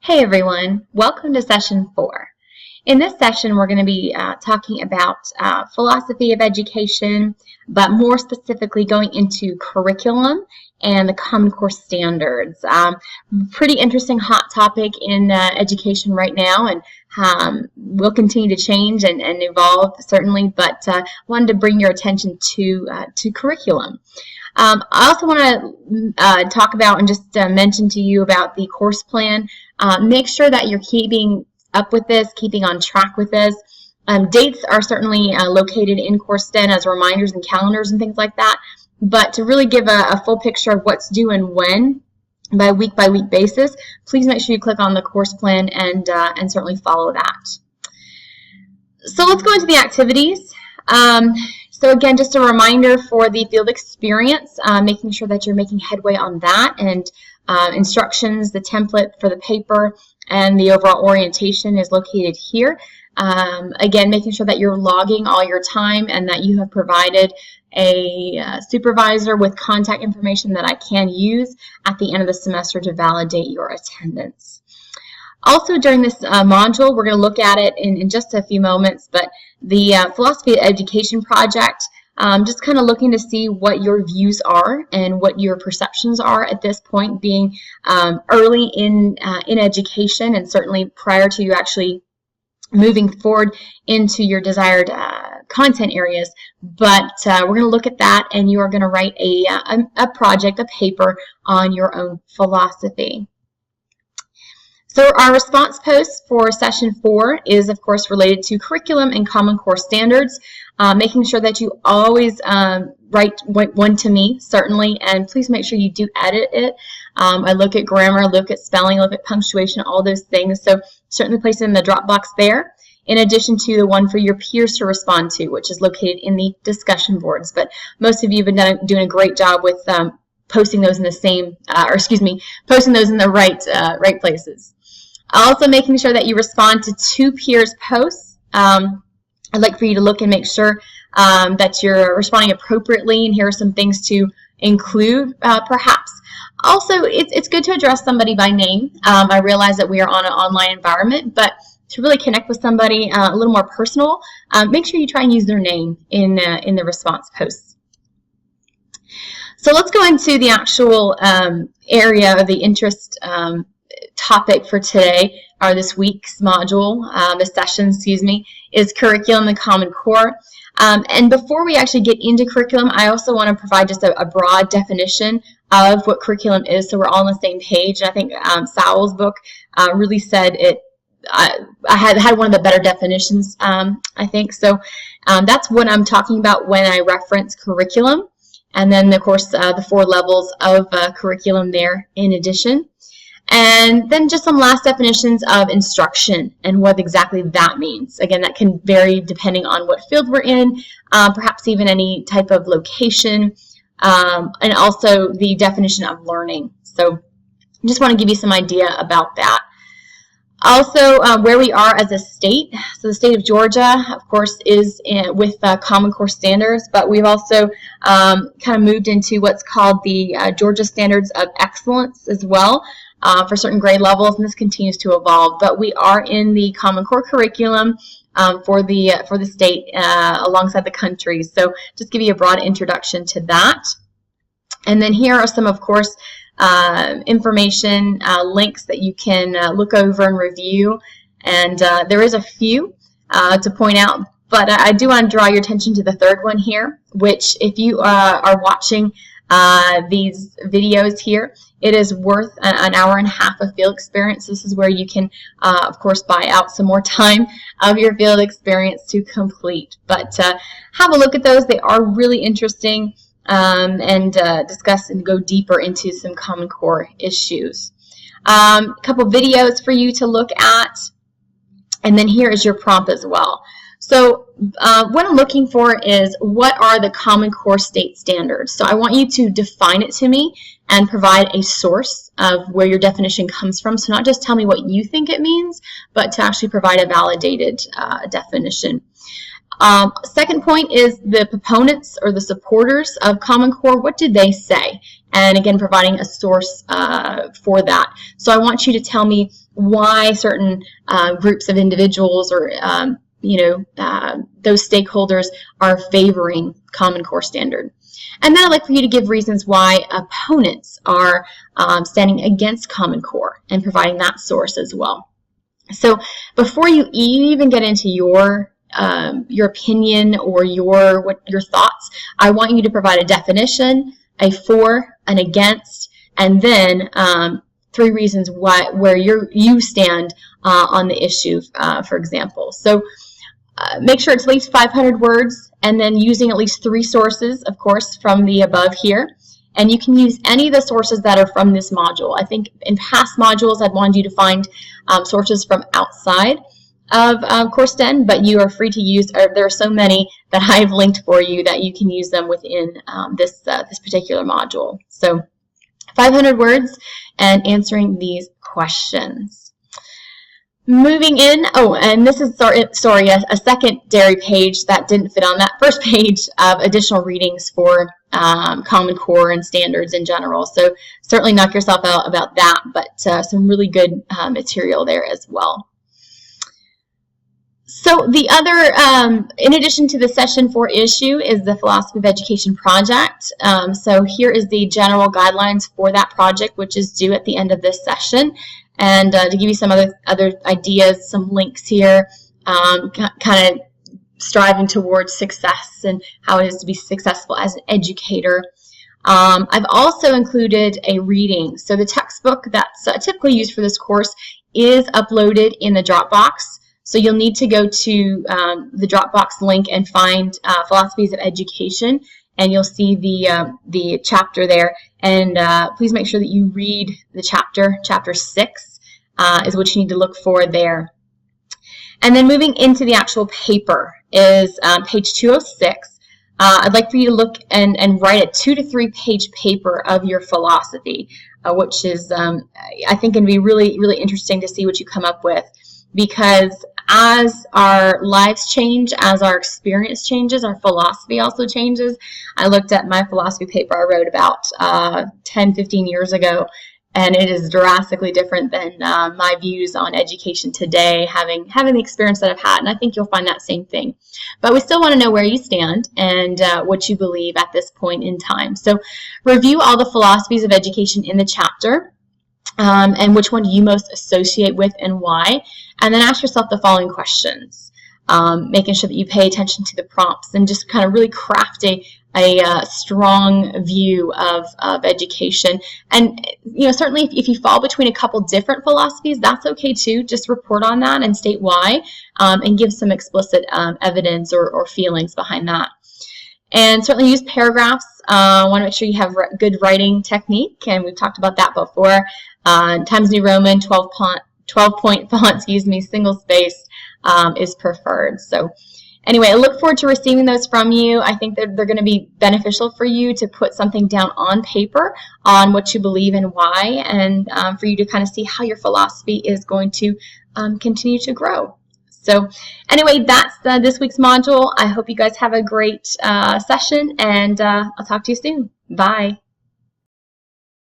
Hey everyone, welcome to session 4. In this session we're going to be talking about philosophy of education, but more specifically going into curriculum and the Common Core standards. Pretty interesting hot topic in education right now, and will continue to change and evolve certainly, but wanted to bring your attention to curriculum. I also want to talk about and just mention to you about the course plan. Make sure that you're keeping up with this, keeping on track with this. Dates are certainly located in CourseDen as reminders and calendars and things like that. But to really give a full picture of what's due and when, by week basis, please make sure you click on the course plan and certainly follow that. So let's go into the activities. So again, just a reminder for the field experience, making sure that you're making headway on that, and instructions, the template for the paper, and the overall orientation is located here. Again, making sure that you're logging all your time and that you have provided a supervisor with contact information that I can use at the end of the semester to validate your attendance. Also, during this module, we're going to look at it in just a few moments, but the Philosophy of Education project, just kind of looking to see what your views are and what your perceptions are at this point, being early in education and certainly prior to you actually moving forward into your desired content areas. But we're going to look at that, and you are going to write a project, a paper on your own philosophy. So our response post for session 4 is, of course, related to curriculum and Common Core standards, making sure that you always write one to me, certainly, and please make sure you do edit it. I look at grammar, look at spelling, look at punctuation, all those things, so certainly place it in the Dropbox there, in addition to the one for your peers to respond to, which is located in the discussion boards. But most of you have been doing a great job with posting those in the same, posting those in the right places. Also, making sure that you respond to 2 peers' posts. I'd like for you to look and make sure that you're responding appropriately, and here are some things to include, perhaps. Also, it's good to address somebody by name. I realize that we are on an online environment, but to really connect with somebody a little more personal, make sure you try and use their name in the response posts. So let's go into the actual area of the interest topic for today, or this week's module, this session, is curriculum and Common Core. And before we actually get into curriculum, I also want to provide just a broad definition of what curriculum is, so we're all on the same page. And I think Sowell's book really said it. I had one of the better definitions, I think. So that's what I'm talking about when I reference curriculum. And then, of course, the 4 levels of curriculum there in addition. And then just some last definitions of instruction and what exactly that means. Again, that can vary depending on what field we're in, perhaps even any type of location, and also the definition of learning. So I just want to give you some idea about that. Also, where we are as a state. So the state of Georgia, of course, is with Common Core standards, but we've also kind of moved into what's called the Georgia Standards of Excellence as well. For certain grade levels, and this continues to evolve. But we are in the Common Core curriculum for the state alongside the country. So just give you a broad introduction to that. And then here are some, of course, information links that you can look over and review. And there is a few to point out, but I do want to draw your attention to the 3rd one here, which if you are watching these videos here, it is worth an hour and a half of field experience. This is where you can, of course, buy out some more time of your field experience to complete. But have a look at those. They are really interesting, and discuss and go deeper into some Common Core issues. A couple videos for you to look at, and then here is your prompt as well. So what I'm looking for is, what are the Common Core state standards? So I want you to define it to me and provide a source of where your definition comes from. So not just tell me what you think it means, but to actually provide a validated definition. Second point is the proponents or the supporters of Common Core. What did they say? And again, providing a source for that. So I want you to tell me why certain groups of individuals or those stakeholders are favoring Common Core standard. And then I'd like for you to give reasons why opponents are standing against Common Core and providing that source as well. So before you even get into your opinion or your thoughts, I want you to provide a definition, a for, an against, and then 3 reasons where you stand on the issue, for example. So make sure it's at least 500 words, and then using at least 3 sources, of course, from the above here. And you can use any of the sources that are from this module. I think in past modules, I'd wanted you to find sources from outside of Course 10, but you are free to use, there are so many that I've linked for you that you can use them within this particular module. So 500 words and answering these questions. Moving in, and this is, sorry, a secondary page that didn't fit on that first page of additional readings for Common Core and standards in general. So certainly knock yourself out about that, but some really good material there as well. So the other, in addition to the Session 4 issue, is the Philosophy of Education project. So here is the general guidelines for that project, which is due at the end of this session. And to give you some other ideas, some links here, kind of striving towards success and how it is to be successful as an educator. I've also included a reading. So the textbook that's typically used for this course is uploaded in the Dropbox. So you'll need to go to the Dropbox link and find Philosophies of Education, and you'll see the chapter there. And please make sure that you read the chapter 6 is what you need to look for there. And then moving into the actual paper is page 206. I'd like for you to look and write a 2 to 3 page paper of your philosophy, which is, I think, going to be really, really interesting to see what you come up with. Because as our lives change, as our experience changes, our philosophy also changes. I looked at my philosophy paper I wrote about 10, 15 years ago, and it is drastically different than my views on education today, having the experience that I've had, and I think you'll find that same thing. But we still want to know where you stand and what you believe at this point in time. So review all the philosophies of education in the chapter. And which one do you most associate with and why? And then ask yourself the following questions, making sure that you pay attention to the prompts and just kind of really craft a strong view of education. And certainly if you fall between a couple different philosophies, that's okay too. Just report on that and state why, and give some explicit evidence or feelings behind that. And certainly use paragraphs. Want to make sure you have good writing technique, and we've talked about that before. Times New Roman, 12-point font, single-spaced is preferred. So anyway, I look forward to receiving those from you. I think that they're going to be beneficial for you to put something down on paper on what you believe and why, and for you to kind of see how your philosophy is going to continue to grow. So anyway, that's this week's module. I hope you guys have a great session, and I'll talk to you soon. Bye.